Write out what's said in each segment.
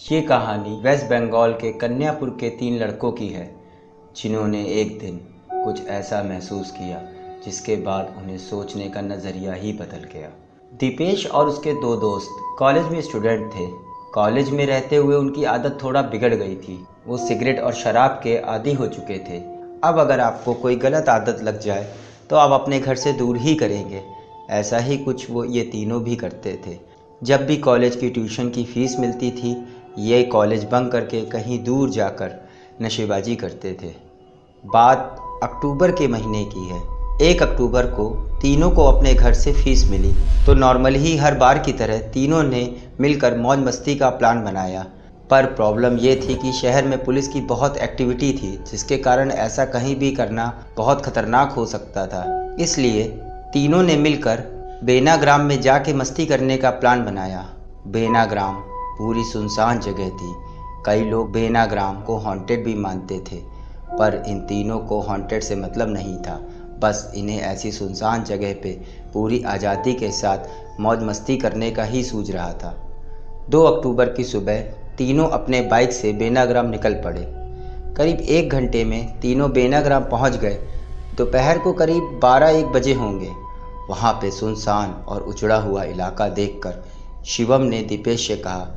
ये कहानी वेस्ट बंगाल के कन्यापुर के 3 लड़कों की है जिन्होंने एक दिन कुछ ऐसा महसूस किया जिसके बाद उन्हें सोचने का नज़रिया ही बदल गया। दीपेश और उसके 2 दोस्त कॉलेज में स्टूडेंट थे। कॉलेज में रहते हुए उनकी आदत थोड़ा बिगड़ गई थी। वो सिगरेट और शराब के आदी हो चुके थे। अब अगर आपको कोई गलत आदत लग जाए तो आप अपने घर से दूर ही करेंगे। ऐसा ही कुछ वो ये तीनों भी करते थे। जब भी कॉलेज की ट्यूशन की फ़ीस मिलती थी ये कॉलेज बंक करके कहीं दूर जाकर नशेबाजी करते थे। बात अक्टूबर के महीने की है। 1 अक्टूबर को तीनों को अपने घर से फ़ीस मिली तो नॉर्मल ही हर बार की तरह तीनों ने मिलकर मौज मस्ती का प्लान बनाया। पर प्रॉब्लम ये थी कि शहर में पुलिस की बहुत एक्टिविटी थी जिसके कारण ऐसा कहीं भी करना बहुत ख़तरनाक हो सकता था। इसलिए तीनों ने मिलकर बेनाग्राम में जाके मस्ती करने का प्लान बनाया। बेनाग्राम पूरी सुनसान जगह थी। कई लोग बेनाग्राम को हॉन्टेड भी मानते थे पर इन तीनों को हॉन्टेड से मतलब नहीं था। बस इन्हें ऐसी सुनसान जगह पे पूरी आज़ादी के साथ मौज मस्ती करने का ही सूझ रहा था। 2 अक्टूबर की सुबह तीनों अपने बाइक से बेनाग्राम निकल पड़े। करीब 1 घंटे में तीनों बेनाग्राम पहुंच गए। दोपहर को करीब 12-1 बजे होंगे। वहाँ पे सुनसान और उजड़ा हुआ इलाका देखकर शिवम ने दीपेश से कहा,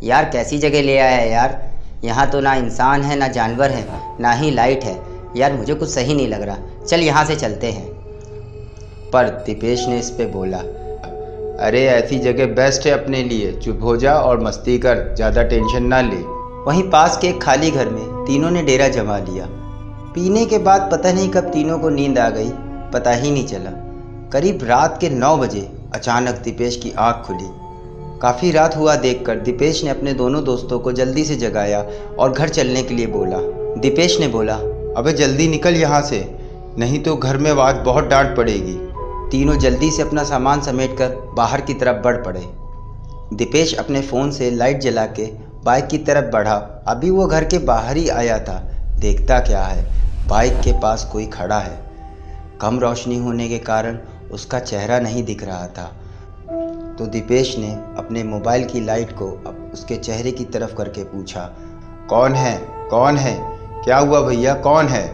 यार कैसी जगह ले आया है यार। यहाँ तो ना इंसान है ना जानवर है ना ही लाइट है। यार मुझे कुछ सही नहीं लग रहा, चल यहाँ से चलते हैं। पर दीपेश ने इस पे बोला, अरे ऐसी जगह बेस्ट है अपने लिए, चुप हो जा और मस्ती कर, ज़्यादा टेंशन ना ले। वहीं पास के एक खाली घर में तीनों ने डेरा जमा लिया। पीने के बाद पता नहीं कब तीनों को नींद आ गई, पता ही नहीं चला। करीब रात के 9 बजे अचानक दीपेश की आँख खुली। काफ़ी रात हुआ देखकर दीपेश ने अपने दोनों दोस्तों को जल्दी से जगाया और घर चलने के लिए बोला। दीपेश ने बोला, अबे जल्दी निकल यहाँ से, नहीं तो घर में आज बहुत डांट पड़ेगी। तीनों जल्दी से अपना सामान समेटकर बाहर की तरफ बढ़ पड़े। दीपेश अपने फ़ोन से लाइट जला के बाइक की तरफ बढ़ा। अभी वो घर के बाहर ही आया था, देखता क्या है, बाइक के पास कोई खड़ा है। कम रोशनी होने के कारण उसका चेहरा नहीं दिख रहा था तो दीपेश ने अपने मोबाइल की लाइट को उसके चेहरे की तरफ करके पूछा, कौन है, कौन है, क्या हुआ भैया, कौन है?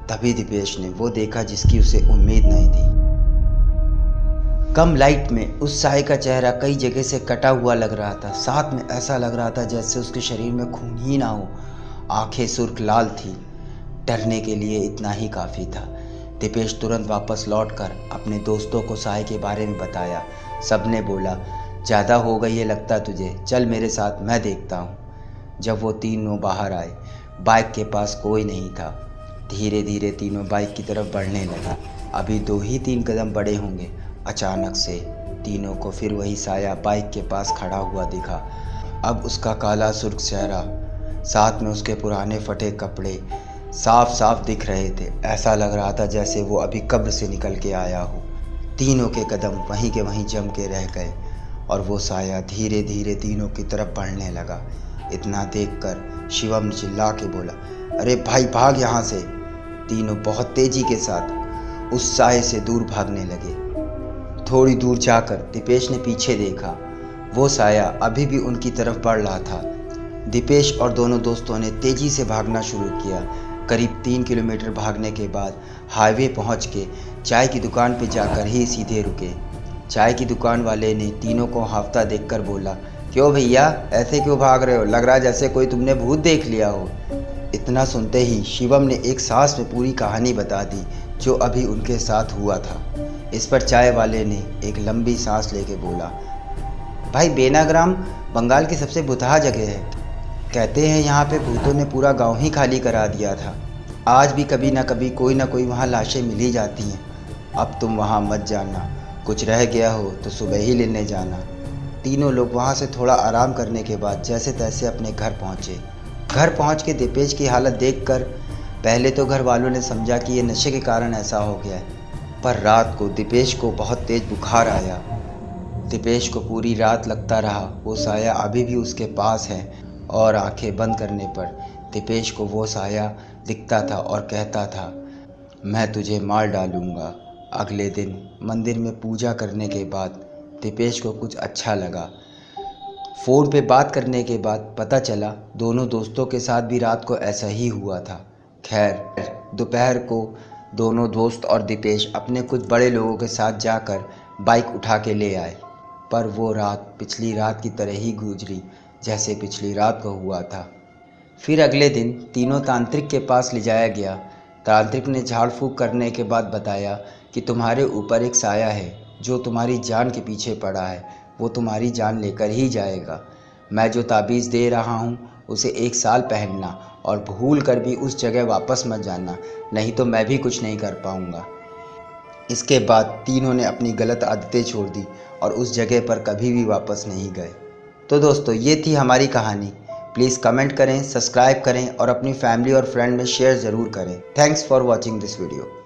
तभी दीपेश ने वो देखा जिसकी उसे उम्मीद नहीं थी। कम लाइट में उस साये का चेहरा कई जगह से कटा हुआ लग रहा था। साथ में ऐसा लग रहा था जैसे उसके शरीर में खून ही ना हो। आंखें सुर्ख लाल थी। डरने के लिए इतना ही काफ़ी था। दीपेश तुरंत वापस लौटकर अपने दोस्तों को साये के बारे में बताया। सबने बोला, ज़्यादा हो गई है लगता तुझे, चल मेरे साथ, मैं देखता हूँ। जब वो तीनों बाहर आए, बाइक के पास कोई नहीं था। धीरे धीरे तीनों बाइक की तरफ बढ़ने लगे। अभी 2 ही 3 कदम बढ़े होंगे, अचानक से तीनों को फिर वही साया बाइक के पास खड़ा हुआ दिखा। अब उसका काला सुर्ख चेहरा, साथ में उसके पुराने फटे कपड़े साफ साफ दिख रहे थे। ऐसा लग रहा था जैसे वो अभी कब्र से निकल के आया हो। तीनों के कदम वहीं के वहीं जम के रह गए और वो साया धीरे धीरे तीनों की तरफ बढ़ने लगा। इतना देखकर शिवम ने चिल्ला के बोला, अरे भाई भाग यहाँ से। तीनों बहुत तेजी के साथ उस साये से दूर भागने लगे। थोड़ी दूर जाकर दीपेश ने पीछे देखा। वो साया अभी भी उनकी तरफ बढ़ रहा था। दीपेश और दोनों दोस्तों ने तेजी से भागना शुरू किया। करीब 3 किलोमीटर भागने के बाद हाईवे पहुंच के चाय की दुकान पर जाकर ही सीधे रुके। चाय की दुकान वाले ने तीनों को हाफता देखकर बोला, क्यों भैया ऐसे क्यों भाग रहे हो, लग रहा जैसे कोई तुमने भूत देख लिया हो। इतना सुनते ही शिवम ने एक सांस में पूरी कहानी बता दी जो अभी उनके साथ हुआ था। इस पर चाय वाले ने एक लंबी सांस लेके बोला, भाई बेनाग्राम बंगाल की सबसे भुतहा जगह है। कहते हैं यहाँ पे भूतों ने पूरा गांव ही खाली करा दिया था। आज भी कभी ना कभी कोई ना कोई वहाँ लाशें मिल ही जाती हैं। अब तुम वहाँ मत जाना, कुछ रह गया हो तो सुबह ही लेने जाना। तीनों लोग वहाँ से थोड़ा आराम करने के बाद जैसे तैसे अपने घर पहुँचे। घर पहुँच के दीपेश की हालत देखकर पहले तो घर वालों ने समझा कि ये नशे के कारण ऐसा हो गया है, पर रात को दीपेश को बहुत तेज़ बुखार आया। दीपेश को पूरी रात लगता रहा वो साया अभी भी उसके पास है और आंखें बंद करने पर दीपेश को वो साया दिखता था और कहता था, मैं तुझे मार डालूँगा। अगले दिन मंदिर में पूजा करने के बाद दीपेश को कुछ अच्छा लगा। फ़ोन पे बात करने के बाद पता चला दोनों दोस्तों के साथ भी रात को ऐसा ही हुआ था। खैर, दोपहर को दोनों दोस्त और दीपेश अपने कुछ बड़े लोगों के साथ जाकर बाइक उठा के ले आए, पर वो रात पिछली रात की तरह ही गुजरी जैसे पिछली रात को हुआ था। फिर अगले दिन तीनों तांत्रिक के पास ले जाया गया। तांत्रिक ने झाड़ फूँक करने के बाद बताया कि तुम्हारे ऊपर एक साया है जो तुम्हारी जान के पीछे पड़ा है, वो तुम्हारी जान लेकर ही जाएगा। मैं जो ताबीज़ दे रहा हूँ उसे 1 साल पहनना और भूल कर भी उस जगह वापस मत जाना, नहीं तो मैं भी कुछ नहीं कर पाऊँगा। इसके बाद तीनों ने अपनी गलत आदतें छोड़ दी और उस जगह पर कभी भी वापस नहीं गए। तो दोस्तों, ये थी हमारी कहानी। प्लीज़ कमेंट करें, सब्सक्राइब करें और अपनी फैमिली और फ्रेंड में शेयर ज़रूर करें। Thanks for watching this video.